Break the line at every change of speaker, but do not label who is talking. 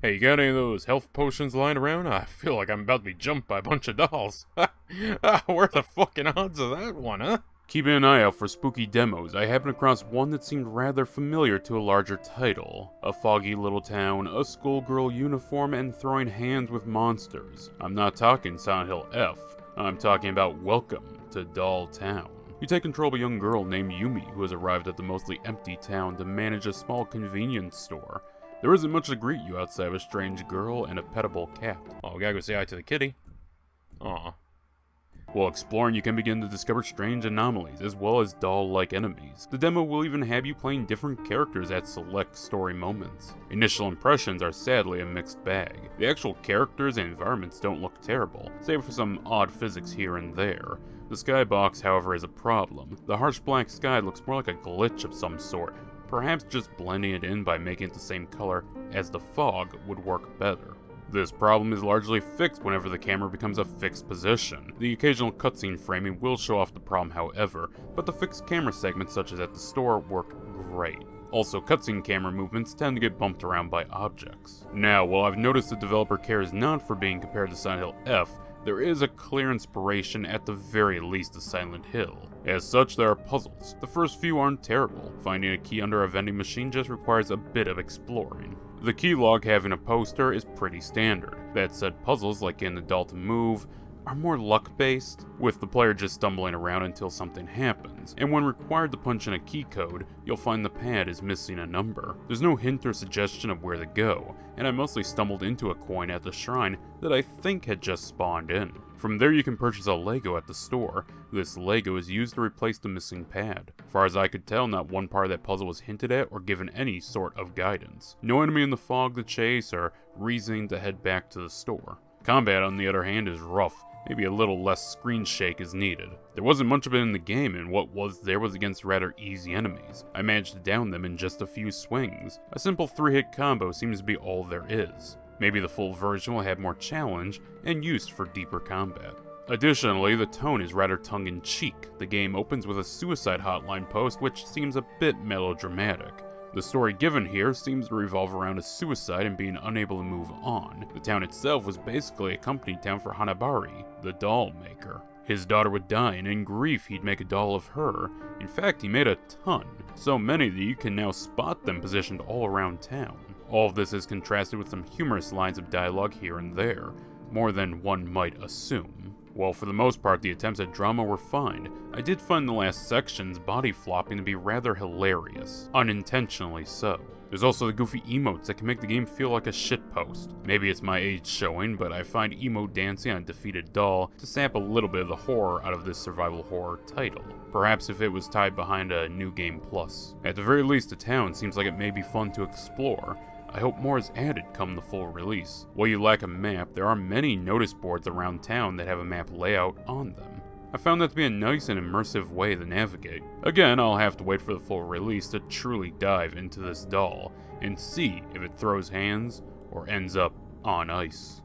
Hey, you got any of those health potions lying around? I feel like I'm about to be jumped by a bunch of dolls. Where the fucking odds of that one, huh? Keeping an eye out for spooky demos, I happened across one that seemed rather familiar to a larger title. A foggy little town, a schoolgirl uniform, and throwing hands with monsters. I'm not talking Silent Hill F, I'm talking about Welcome to Doll Town. You take control of a young girl named Yumi who has arrived at the mostly empty town to manage a small convenience store. There isn't much to greet you outside of a strange girl and a petable cat. Oh, we gotta go say hi to the kitty. Aw. While exploring, you can begin to discover strange anomalies, as well as doll-like enemies. The demo will even have you playing different characters at select story moments. Initial impressions are sadly a mixed bag. The actual characters and environments don't look terrible, save for some odd physics here and there. The skybox, however, is a problem. The harsh black sky looks more like a glitch of some sort. Perhaps just blending it in by making it the same color as the fog would work better. This problem is largely fixed whenever the camera becomes a fixed position. The occasional cutscene framing will show off the problem, however, but the fixed camera segments such as at the store work great. Also, cutscene camera movements tend to get bumped around by objects. Now, while I've noticed the developer cares not for being compared to Silent Hill F, there is a clear inspiration at the very least to Silent Hill. As such, there are puzzles. The first few aren't terrible. Finding a key under a vending machine just requires a bit of exploring. The key log having a poster is pretty standard. That said, puzzles like getting the doll to move are more luck-based, with the player just stumbling around until something happens, and when required to punch in a key code, you'll find the pad is missing a number. There's no hint or suggestion of where to go, and I mostly stumbled into a coin at the shrine that I think had just spawned in. From there you can purchase a Lego at the store. This Lego is used to replace the missing pad. Far as I could tell, not one part of that puzzle was hinted at or given any sort of guidance. No enemy in the fog to chase or reasoning to head back to the store. Combat, on the other hand, is rough. Maybe a little less screen shake is needed. There wasn't much of it in the game, and what was there was against rather easy enemies. I managed to down them in just a few swings. A simple 3-hit combo seems to be all there is. Maybe the full version will have more challenge and use for deeper combat. Additionally, the tone is rather tongue-in-cheek. The game opens with a suicide hotline post, which seems a bit melodramatic. The story given here seems to revolve around a suicide and being unable to move on. The town itself was basically a company town for Hanabari, the doll maker. His daughter would die, and in grief he'd make a doll of her. In fact, he made a ton, so many that you can now spot them positioned all around town. All of this is contrasted with some humorous lines of dialogue here and there, more than one might assume. While for the most part the attempts at drama were fine, I did find the last section's body flopping to be rather hilarious, unintentionally so. There's also the goofy emotes that can make the game feel like a shitpost. Maybe it's my age showing, but I find emote dancing on a defeated doll to sap a little bit of the horror out of this survival horror title. Perhaps if it was tied behind a New Game Plus. At the very least, the town seems like it may be fun to explore. I hope more is added come the full release. While you lack a map, there are many notice boards around town that have a map layout on them. I found that to be a nice and immersive way to navigate. Again, I'll have to wait for the full release to truly dive into this doll and see if it throws hands or ends up on ice.